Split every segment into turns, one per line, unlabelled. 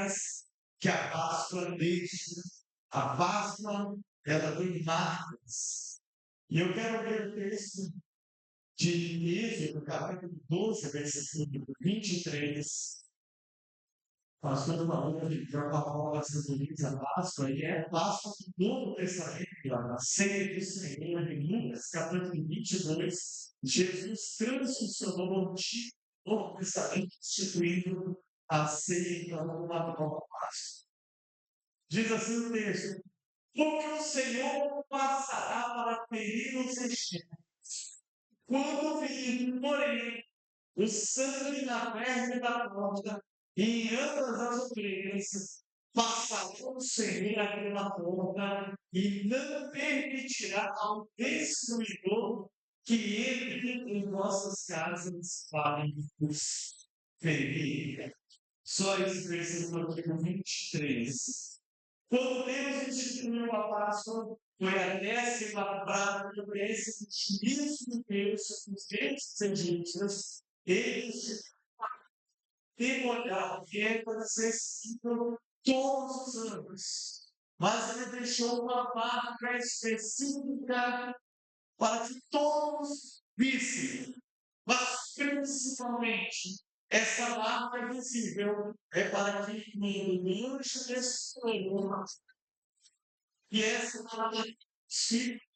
mais que a Páscoa deixa. A Páscoa, ela tem marcas. E eu quero ler o texto de Êxodo, capítulo 12, versículo 23. Pastor falou de uma palavra simboliza a Páscoa, e é a Páscoa do Novo Testamento, a ceia do Senhor, em Lucas, capítulo 22. Jesus transicionou o Antigo Novo Testamento, instituindo a ceia como uma nova Páscoa. Diz assim o texto: porque o Senhor passará para ferir os extremos. Quando vir, porém, o sangue na verga da porta e em ambas as ovelhas, passarão o Senhor aquela porta e não permitirá ao destruidor que entre em vossas casas para os ferir. Só esse versículo aqui no 23. Quando Deus instituiu a Páscoa, foi a 10ª praga do juízo de Deus sobre os deuses egípcios. Eles demolharam que era acessível todos os anos. Mas ele deixou uma marca específica para que todos vissem. Mas, principalmente, essa marca visível é para que ninguém destrua. E essa palavra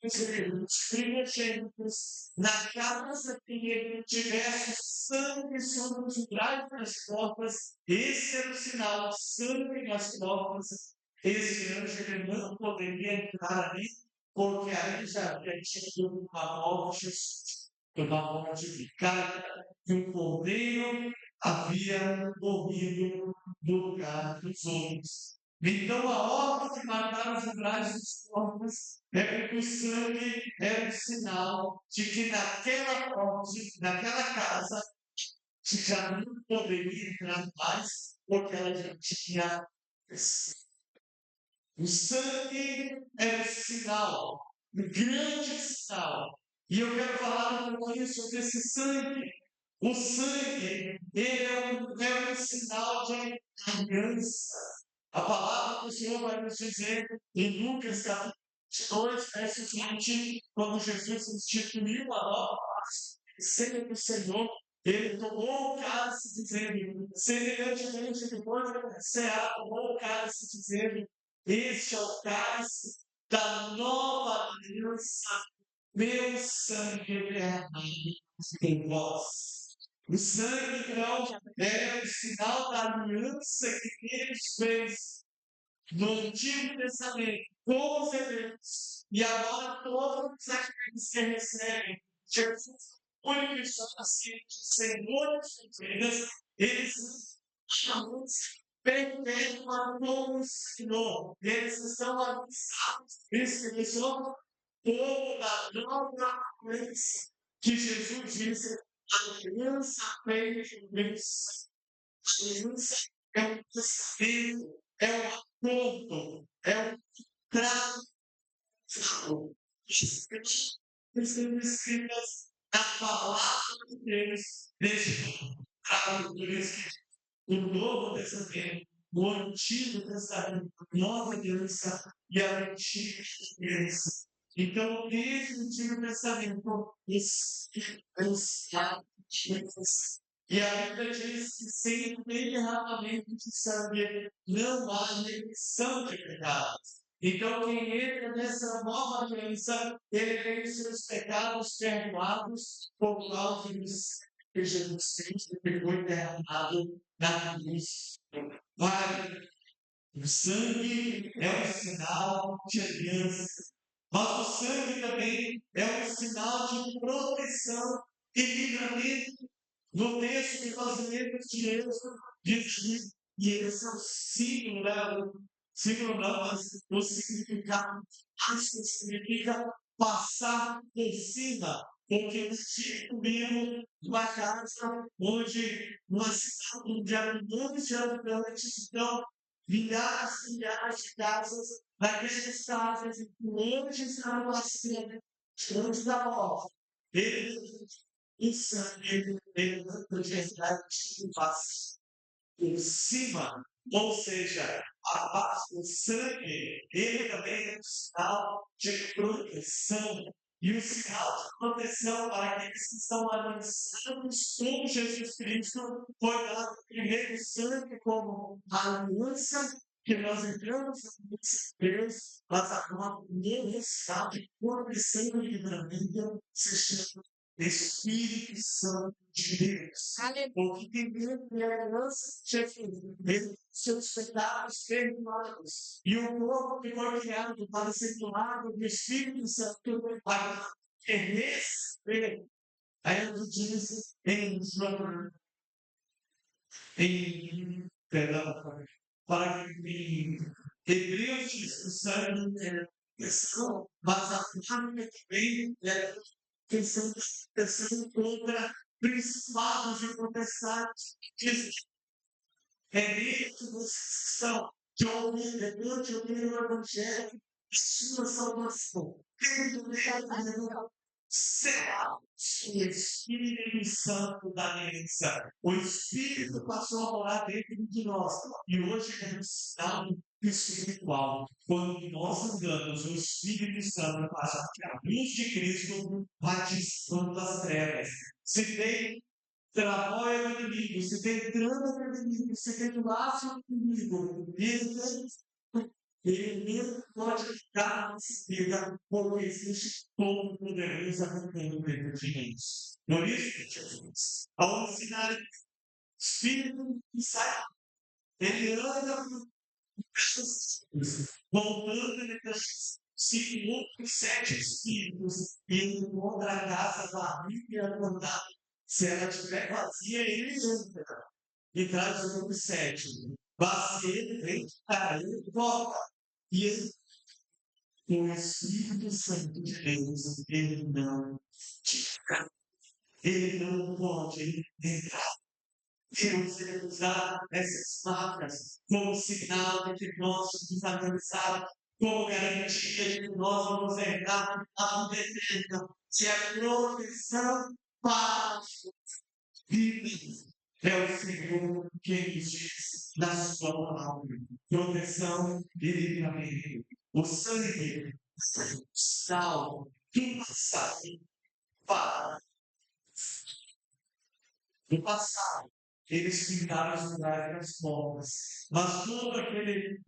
os primogênitos na casa que tivesse sangue sobre os umbrais das portas, esse era o sinal de sangue nas portas. Esse anjo ele não poderia entrar ali, porque aí já havia tido uma morte vicária, que o cordeiro havia morrido no lugar dos homens. Então, a ordem de matar os umbrais dos portas é porque o sangue era um sinal de que naquela casa já não poderia entrar mais, porque ela já tinha crescido. O sangue é um sinal, um grande sinal. E eu quero falar um pouquinho sobre esse sangue. O sangue é um sinal de aliança. A palavra do Senhor vai nos dizer em Lucas capítulo 2, verso 20, quando Jesus instituiu a nova ceia do Senhor, ele tomou o cálice dizendo, semelhantemente depois da ceia, tomou o cálice dizendo, este é o cálice da nova aliança, meu sangue derramado em vós. O sangue, então, é o sinal da aliança que Deus fez no Antigo Testamento com os hebreus. E agora todos aqueles que recebem Jesus, único e suficiente Senhor de vidas, eles chamam perpétua como o Senhor. Eles estão avisados. Eles são povo da nova aliança que Jesus disse. A aliança feita de Deus. A aliança é um desafio, é um acordo, é um trato escritas na palavra de Deus, neste trato de Deus, o Novo Testamento, o Antigo Testamento, a Nova Aliança e a Antiga Aliança. Então, desde o Antigo Testamento, os e a Bíblia diz que sem derramamento de sangue não há remissão de pecados. Então, quem entra nessa nova aliança, ele tem os seus pecados perdoados por causa do sangue que Jesus Cristo foi derramado na cruz. Pai, o sangue é um sinal de aliança, mas o sangue também é um sinal de proteção e livramento. No texto que nós lemos de Êxodo, diz que esse é o signo não, mas o significado, isso significa passar por cima, porque eles instituíram uma casa onde, uma cidade onde eram milhões de habitantes, então, milhares e milhares de casas, naquelas casas, longe estavam assim, longe da morte. Isso ele não podia estar por cima Ou seja, o sangue, ele também é um sinal de proteção. E o sinal de proteção para aqueles que estão aliançados com Jesus Cristo foi dado primeiro sangue como aliança que nós entramos na aliança de Deus, mas agora o primeiro sinal de proteção e livramento se chama Espírito Santo de Deus. Porque tem medo de aliança de Jesus, mesmo seus pecados perdoados. E o povo que foi criado para ser tomado do Espírito Santo para receber. Aí ele diz perdão, para que em Hebreus diz que o sangue é questão, mas a palavra que vem é questão contra principados e potestades. Diz é nele que vocês estão de ouvir, depois de ouvir o Evangelho, a sua salvação. Tendo nele será o Espírito Santo da aliança. O Espírito passou a morar dentro de nós. E hoje é um estado espiritual. Quando nós andamos, o Espírito Santo passa a luz de Cristo vai dissipando as trevas. Se tem tramóia do inimigo, se tem trama do inimigo, se tem laço do inimigo, ele mesmo pode ficar na vida, porque existe todo poderoso arrancando dentro de nós. Por isso, Jesus, ao ensinar o Espírito que sai, ele anda por voltando ele traz 7 espíritos e ele encontra a casa vazia acordada. Se ela estiver vazia, ele entra e traz o outro 7. Vazia, vem, ele volta. E ele, o Espírito Santo de Deus, ele não pode entrar. Deus ele usar essas marcas como sinal de que nós somos analisados, como garantia de que nós vamos herdar a vida eterna. Se a proteção para vidas é o Senhor quem nos diz na sua palavra. Proteção e livramento. O sangue, o sal, do passado para o passado. Eles pintaram os lugares das portas. Mas todo aquele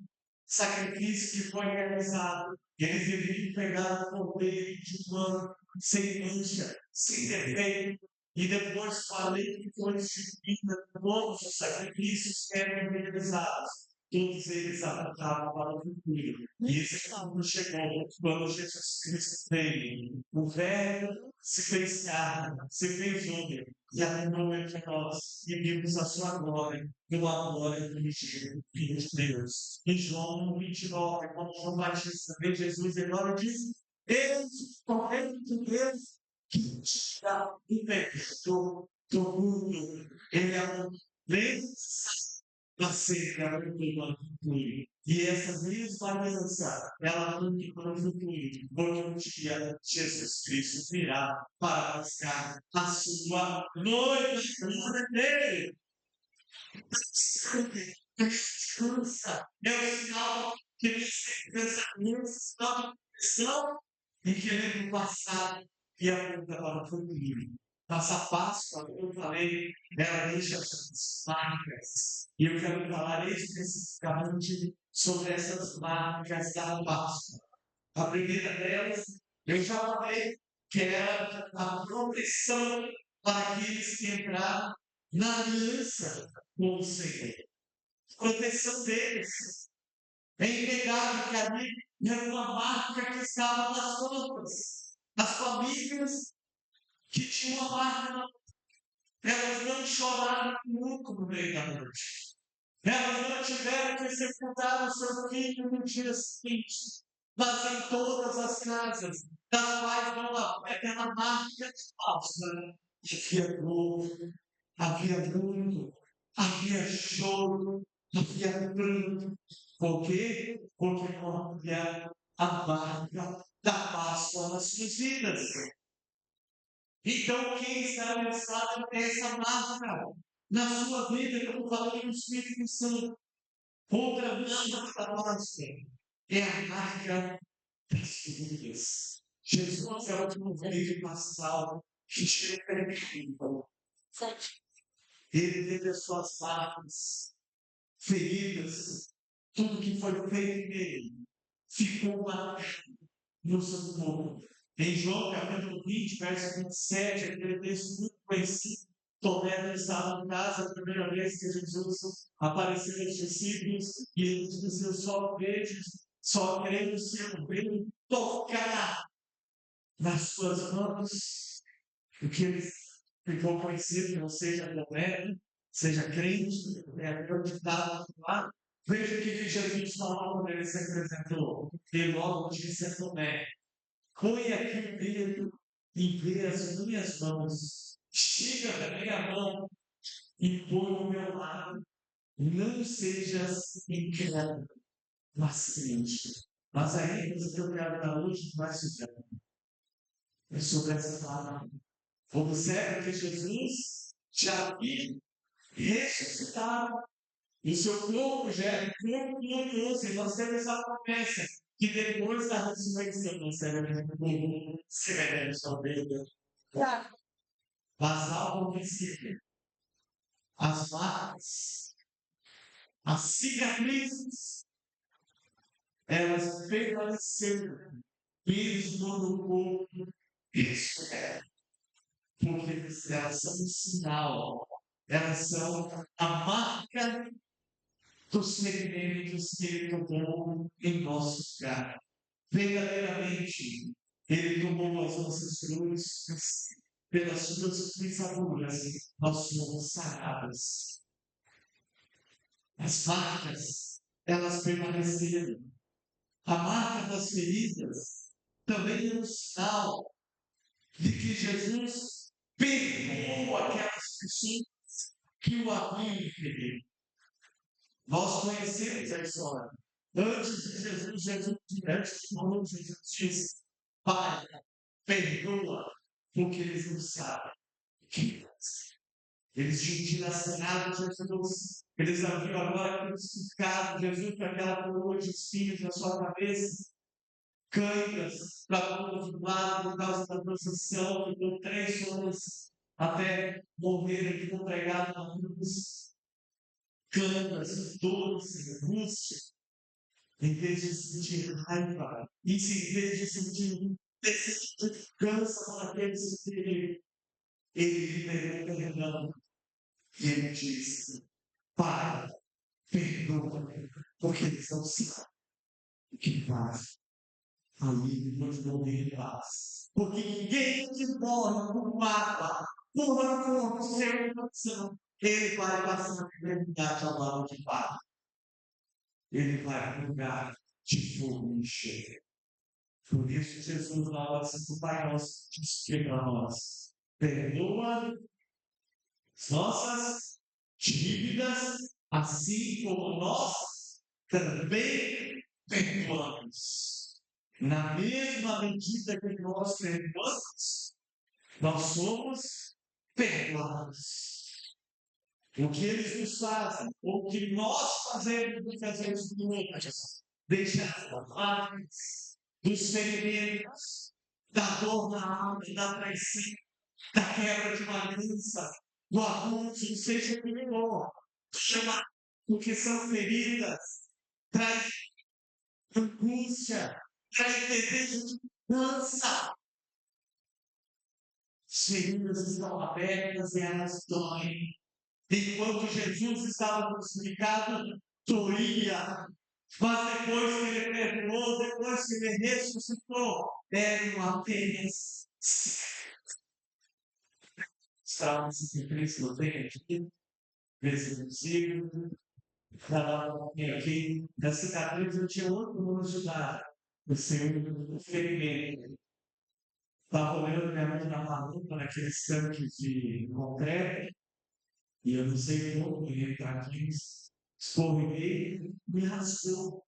sacrifício que foi realizado, eles deveriam pegar o cordeiro de um ano, sem mancha, sem defeito, e depois falei que foi instituída todos os sacrifícios que eram realizados. Todos eles apontavam para o futuro. E esse futuro chegou quando Jesus Cristo veio. O velho se fez carne, se fez homem, e habitou entre nós, e vimos a sua glória, pela glória do Filho de Deus. Em João 29, quando João Batista vê Jesus, ele ora e diz: Eis o Cordeiro de Deus que tira o pecado do mundo. Ele é um acerca do futuro. E essa mesma aliança, ela nunca para o futuro, porque um dia Jesus Cristo virá para buscar a sua noiva, glória dele. Descansa, é o sinal que esse pensamento não e querendo passar e aponta para o futuro. Essa Páscoa, como eu falei, ela deixa as marcas. E eu quero falar especificamente sobre essas marcas da Páscoa. A primeira delas, eu já falei que era a proteção para aqueles que entraram na aliança com o Senhor. Proteção deles. É inegável que ali era uma marca que estava nas roupas. As famílias que tinham uma marca, elas não choraram nunca no meio da noite. Elas não tiveram que sepultar o seu filho no dia seguinte. Mas em todas as casas, das quais não havia aquela marca falsa, havia dor, havia luto, havia choro, havia pranto. Por quê? Porque não havia a marca da Páscoa nas suas vidas. Então, quem está lançado tem essa marca na sua vida, como falei no Espírito Santo. Outra marca para nós é a marca das feridas. Jesus é o último vídeo pascal que chega perdido. Ele teve as suas marcas, feridas, tudo que foi feito nele ficou marcado no seu corpo. Em João capítulo 20, verso 27, aquele texto muito conhecido, Tomé estava em casa a primeira vez que Jesus apareceu aos discípulos e ele disse: eu só creio se eu venho tocar nas suas mãos, o que ele ficou conhecido, não seja Tomé, seja crente, acreditado lá. Veja o que Jesus falou quando ele se apresentou. Ele logo disse a Tomé: põe aqui o dedo e vê as minhas mãos. Estica também a mão e põe o meu lado. Não sejas incrédulo, mas crente. Mas a ênfase que eu quero dar hoje vai ser sobre essa palavra. Observe que Jesus já havia ressuscitado. E o seu corpo já era corpo glorioso. E nós temos a promessa que depois da ressurreição nós seremos talvez. Mas algo princípio, as marcas, as cicatrizes, elas permaneceram mesmo no corpo ressurreto. Porque elas são um sinal, elas são a marca dos ferimentos que ele tomou em nosso lugar. Verdadeiramente, ele tomou as nossas cruzes, pelas suas pisaduras, nós somos sarados. As marcas, elas permaneceram. A marca das feridas também é um sinal de que Jesus perdoou aquelas pessoas que o haviam ferido. Nós conhecemos a história. Antes de Jesus disse: Pai, perdoa, porque eles não sabem o que fazem. Eles tinham dilacerados Jesus. Eles haviam agora crucificado Jesus com aquela coroa de espinhos na sua cabeça, câimbras para todos os lados por causa da procissão, que por 3 horas até morrer aqui pregado na cruz. Câimbras, dores, angústia. Em vez de sentir raiva, em vez de sentir cansa para aqueles que ele liberou perdão. E ele disse: Pai, perdoa, porque eles não sabem o que faz. Ali nós não tem paz. Porque ninguém que morre por mágoa, por amor, por seu coração, ele vai passar a eternidade ao lado de paz. Ele vai para um lugar de fogo e cheio. Por isso, Jesus fala assim para o Pai Nosso, diz para nós: perdoa as nossas dívidas, assim como nós também perdoamos. Na mesma medida que nós perdoamos, nós somos perdoados. O que eles nos fazem, o que nós fazemos, muitas vezes deixar as marcas dos ferimentos, da dor na alma, da traição, da quebra de uma aliança, do abuso, seja o que for, chamar, porque são feridas, traz angústia, traz desejo de dança. As feridas estão abertas e elas doem. Enquanto Jesus estava crucificado, doía. Mas depois que ele perdoou, depois que ele ressuscitou, eram apenas traumas que Cristo não tem aqui, vencido, aqui, da cicatriz eu tinha outro mundo ajudar, o seu ferimento. Estava olhando minha mão na maluca, naqueles tanques de concreto, e eu não sei como ele está aqui, escorreguei, me rasgou.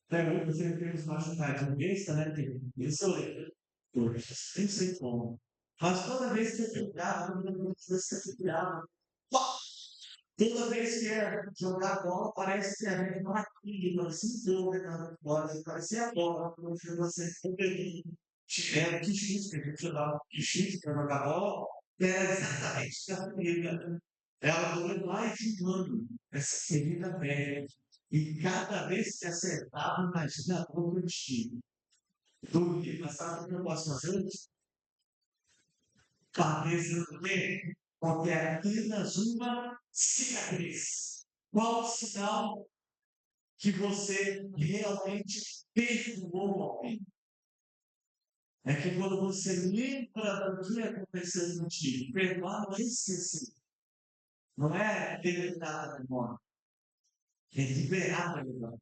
Até hoje você tem uma machucadinha besta, né? Isso eu lembro. Poxa, nem sei como. Mas toda vez que eu pegava, toda vez que você pegava, Toda vez que é jogar bola, parece que a gente vai aqui, assim, toda bola, parece a bola, quando você era que X que a gente jogava, que X para jogar bola, era exatamente a corrida. Ela durou mais de um ano, essa corrida média. E cada vez que acertava, imagina outro time. Dúvida, mas sabe o que eu posso fazer? Cabeça do bem, porque é apenas uma cicatriz. Qual o sinal que você realmente perdoou alguém? É que quando você lembra do que aconteceu contigo, perdoar não é esquecer, não é deletar a memória, é liberar a memória.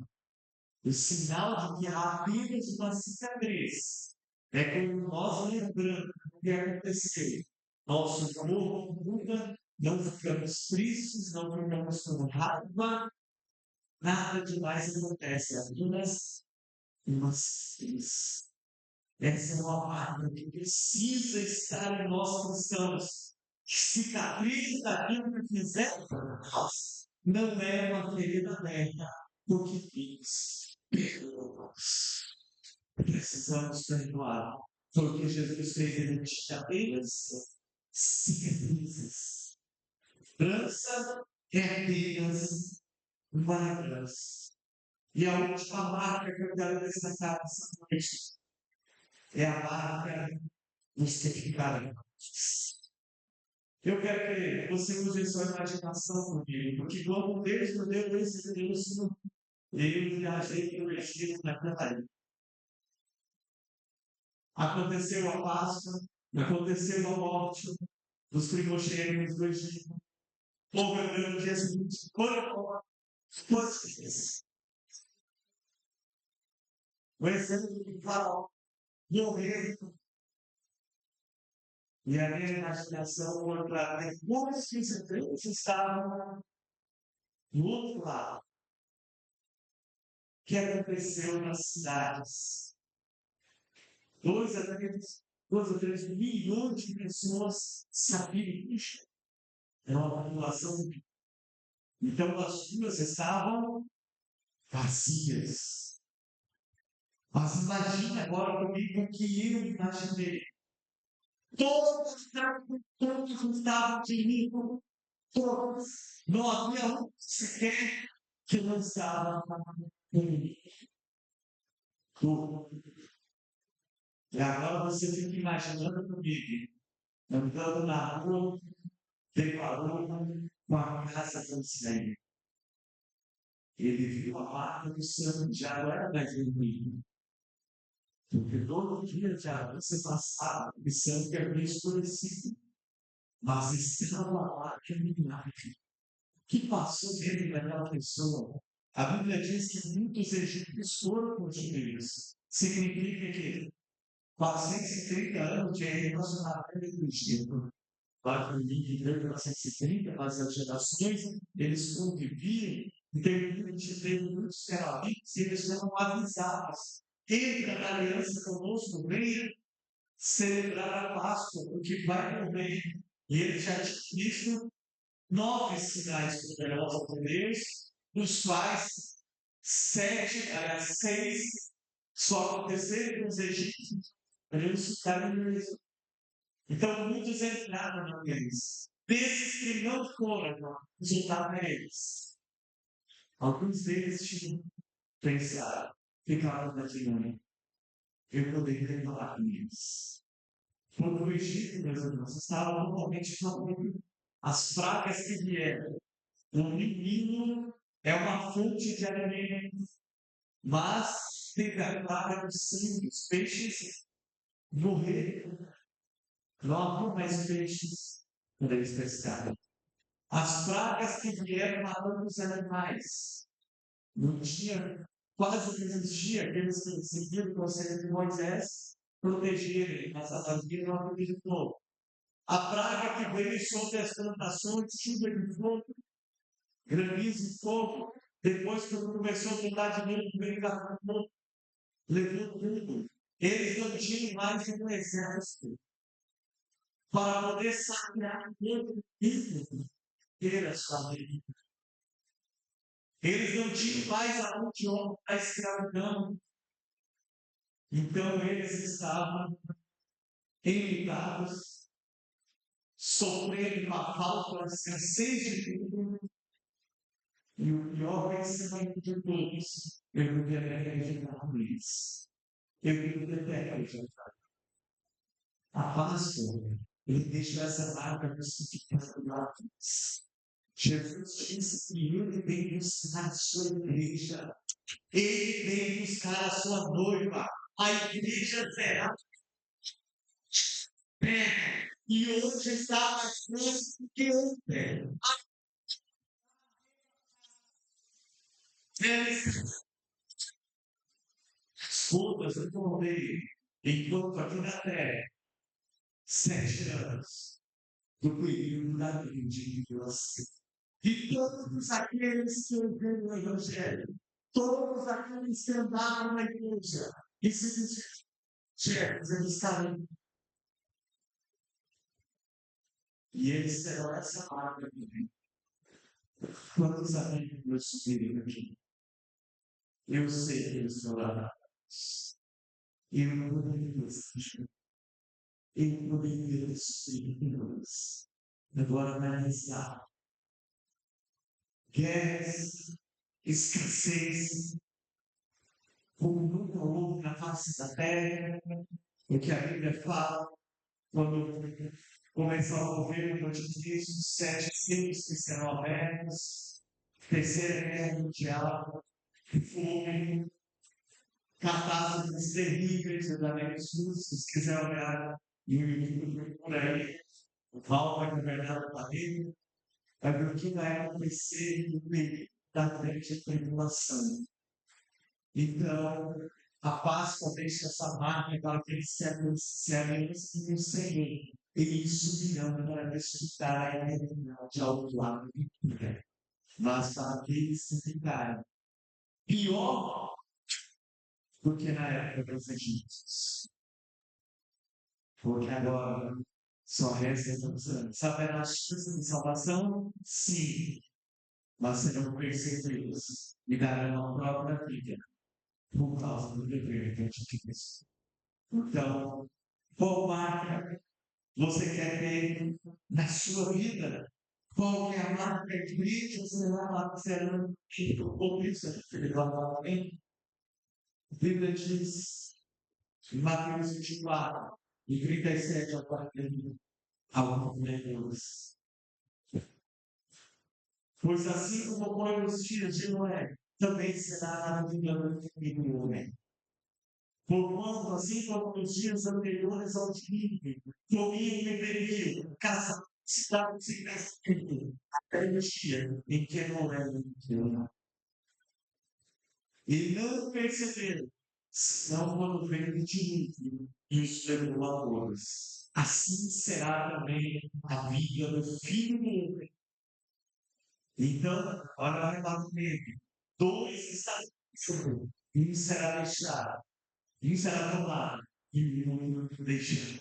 O sinal de que há apenas uma cicatriz é quando nós lembramos do que aconteceu. Nosso corpo muda, não ficamos tristes, não ficamos com raiva, nada demais acontece, apenas uma cicatriz. Essa é uma marca que precisa estar em nós cristãos. Cicatriz daquilo que fizeram para nós não é uma ferida aberta, porque fiz. Perdoa-nos. Precisamos perdoar. Porque Jesus fez ele tinha apenas cicatrizes. França é apenas uma lembrança. E a última marca que eu quero destacar nessa noite é a marca justificada. Eu quero que você use sua imaginação comigo, porque quando Deus me deu esse texto, eu viajei pelo Egito naquela época. Aconteceu a Páscoa, aconteceu a morte dos primogênitos do Egito. O povo hebreu no dia seguinte foi o exemplo de Faraó morreu. E a minha imaginação foi para depois que os hebreus estavam do outro lado. O que aconteceu nas cidades? 2 a 3 milhões de pessoas sabiam disso. É uma população. Então as ruas estavam vazias. Mas imagine agora comigo o que eu imaginei. Todos estavam comigo, todos. Não havia um sequer que não estava comigo. E agora você fica imaginando comigo, andando na rua, deparou com a casa do Senhor. Ele viu a marca do sangue, já não era mais vermelho. Porque todo dia já você passava, o sangue havia escurecido. Mas estava lá caminhando. O que passou dentro daquela pessoa? A Bíblia diz que muitos egípcios foram consumidos. Significa que 430 anos de relacionamento do Egito. Lá para 1930, nas gerações, eles conviviam e teve muitos terapeutas e eles foram avisados. Entra na aliança conosco, venha celebrar a Páscoa, porque vai morrer. E ele já tinha visto 9 sinais poderosos de Deus, dos quais 6 só aconteceram com os egípcios. Eles ficaram mesmo. Então, muitos entraram na deles. Desses que não foram, juntaram a eles. Alguns deles tinham pensado, ficaram naquele momento. Eu poderia falar com eles. Quando o Egito, meus irmãos, estava normalmente falando as pragas que vieram. O menino é uma fonte de alimento, mas teve a praga dos sangue, os peixes morreram. Não havia mais peixes para eles pescarem. As pragas que vieram matando os animais. Não tinha, quase não existia aqueles que seguiram o conselho de Moisés protegerem, mas a família não acreditou. A praga que veio sobre as plantações, chuva de fogo, granizo e fogo, depois que começou a mudar de novo, veio da fogo, levou tudo. Eles não tinham mais um exército para poder saquear todo isso. ter a sua vida. Eles não tinham mais a mão de obra da escravidão. Então eles estavam enlutados, sofrendo a falta, a escassez de tudo. E o pior pensamento de todos, eu não quero acreditar neles. Eu não quero acreditar. A Páscoa, ele deixa essa marca crucificada lá. Jesus disse que ele vem buscar a sua igreja. Ele vem buscar a sua noiva. A igreja será pé. E hoje está mais próximo que ontem. Desculpas, eu tomei enquanto aqui na terra 7 anos do período da vida de Deus. E todos aqueles que ouviram o Evangelho, todos aqueles que andaram na igreja, e se disseram, eles estavam. E eles terão essa marca também. Quantos amigos subirem aqui? Eu sei que eles choraram. Eu não poderia assistir. Eu não poderia subir. Agora vai iniciar. Guerras, escassez, como nunca houve na face da terra, o que a Bíblia fala, quando começou a governo de Cristo, 7 ciclos que serão abertos, terceira guerra mundial, fome, catástrofes terríveis, verdadeiros sustos, se quiser olhar em um livro por aí, o Paulo vai governar o planeta, vai ver o que vai acontecer no período da grande tribulação. Então, a Páscoa deixa essa marca para aqueles que se anunciam no Senhor. Eles subirão para desfrutar a eternidade ao lado de Deus. Mas para aqueles que ficarem pior do que na época dos egípcios. Porque agora só resta os anos. Saberá a chance de salvação? Sim. Mas serão perseguidos e darão a própria vida por causa do dever de Cristo. Então, qual marca você quer ter na sua vida? Qual é a marca de Cristo? Você vai lá, será que o isso espiritualmente? A Bíblia diz em Mateus 24, de 37 ao 41, ao Deus. Pois assim como foi nos dias de Noé, também será na vida do filho do homem. Porquanto, assim como nos dias anteriores ao dilúvio, comiam e bebiam, caçavam, cidades e castigo, até o dia em que Noé morreu. E não perceberam, senão quando veio o dilúvio e os levou a todos. Assim será também a vida do filho do homem. Então, olha lá comigo. 2 estarão sobre, um será deixado, um será tomado, e um deixado.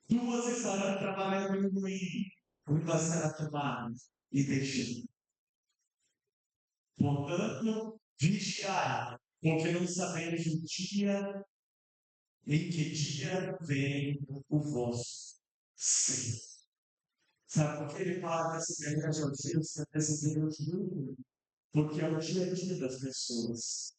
2 estarão trabalhando no moinho, uma será tomada e deixada. Portanto, vigiai, porque não sabemos o dia em que dia vem o vosso Senhor. Sabe por que ele fala dessa guerra de auxílios, dessa guerra de mundo? Porque é o dia a dia das pessoas.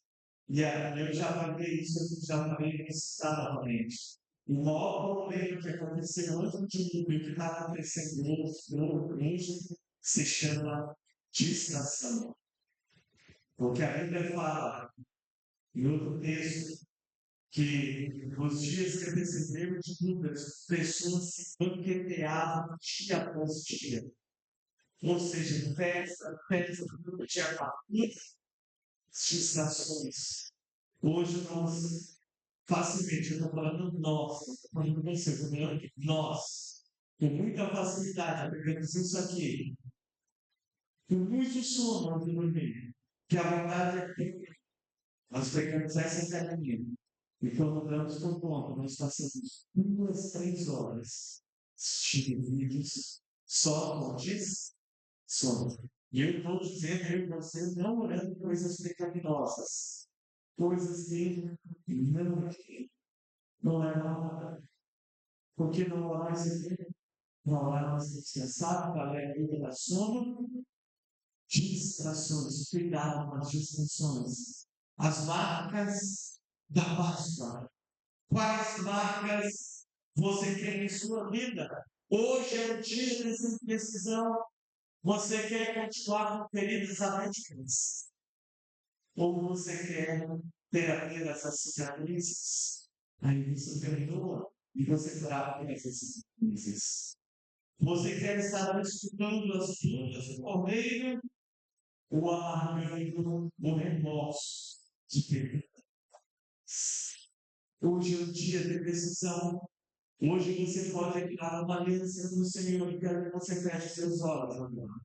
E eu já falei isso, eu já falei isso novamente. O maior problema que aconteceu antes do dilúvio, que está acontecendo hoje, se chama distração. Porque a Bíblia fala, em outro texto, que nos dias que antecederam o dilúvio, as pessoas se banqueteavam dia após dia. Ou seja, festa, dia após distrações. Hoje nós, facilmente, eu estou falando nós, estou falando você, estou falando nós, com muita facilidade, aprendemos isso aqui, com muito sono no dormir, que a vontade é que nós pegamos essa academia, e quando damos por conta, nós passamos 2, 3 horas assistindo vídeos só com distração. sobre. E eu estou dizendo, eu e você, não orando coisas pecaminosas, coisas que não é nada. Porque não orar não orar mais descansar, para a vida da sono, distrações, cuidado com as distrações. As marcas da Páscoa. Quais marcas você quer em sua vida? Hoje é o dia dessa decisão. Você quer continuar com feridas alérgicas? Ou você quer ter apenas as cicatrizes? Aí você perdoa e você trata essas cicatrizes. Você quer estar escutando as lutas do cordeiro ou amargando o remorso de perda? Hoje é o dia de decisão. Hoje você pode entrar numa aliança com o Senhor e quero que você feche seus olhos agora.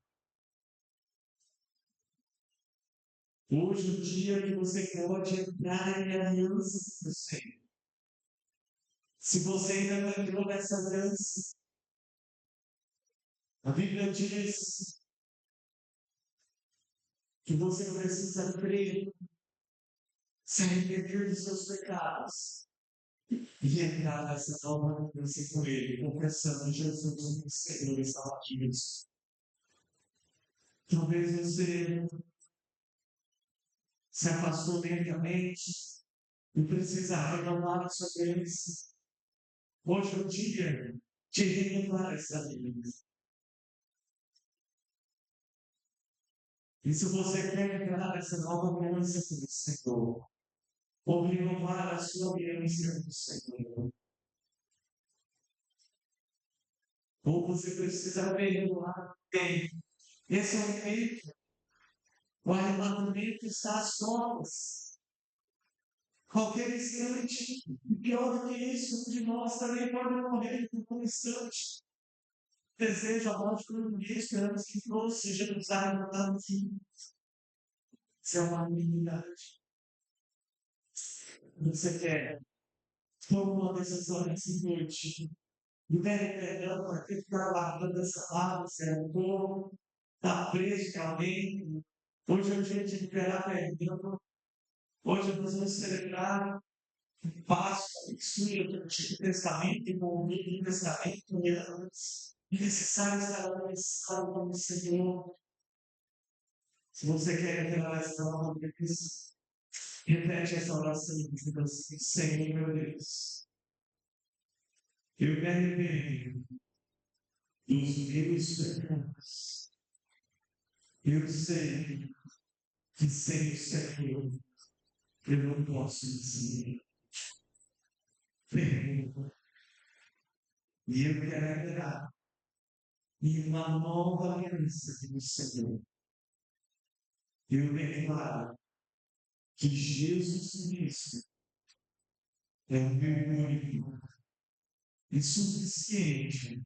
Hoje é o dia que você pode entrar em aliança com o Senhor. Se você ainda não entrou nessa aliança, a Bíblia diz que você precisa crer, se arrepender dos seus pecados e entrar nessa nova aliança com Ele, confessando Jesus como Senhor e Salvador. Talvez você se afastou lentamente e precisa renovar a sua crença. Hoje é o dia de renovar essa aliança. E se você quer entrar nessa nova aliança com o Senhor, ou renovar a sua aliança com o Senhor, ou você precisa perdoar bem. Esse é o momento. O arrependimento está às portas. Qualquer instante, e pior do que isso, um de nós também pode morrer em um instante. Desejo a morte por um dia, esperamos que todos sejamos arrebatados. Isso é uma habilidade. Você quer tomar uma decisão nessa noite. E pede perdão por ter ficado guardando essa palavra, se é bom, está preso com alguém. Hoje é o dia de liberar perdão. Hoje nós vamos celebrar Páscoa, Espírito, do Antigo Testamento, envolvido no Testamento, e é necessário estar organizado como o Senhor. Se você quer revelar essa nova Cristo, repete essa oração dizendo assim: Senhor, meu Deus, eu me arrependo dos meus pecados. Eu sei que sem o Senhor eu não posso dizer. Pergunta. E eu quero entrar em uma nova aliança com o Senhor. Eu declaro que Jesus Cristo é o meu único e suficiente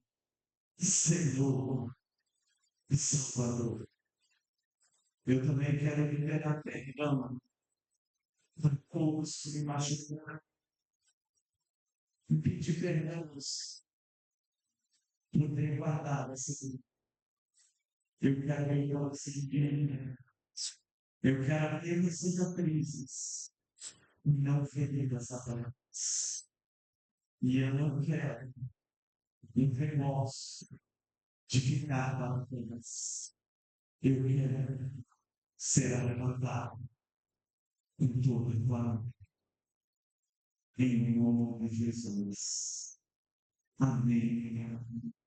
Senhor e Salvador. Eu também quero liberar perdão para todos que me machucaram e pedir perdão por ter guardado essa vida. Eu quero ir para seguir. Eu quero apenas cicatrizes e não feridas abertas. E eu não quero um remorso de ficar apenas. Eu quero ser arrebatado em todo o plano. Em nome de Jesus. Amém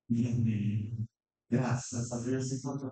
e amém. Graças a Deus, enquanto eu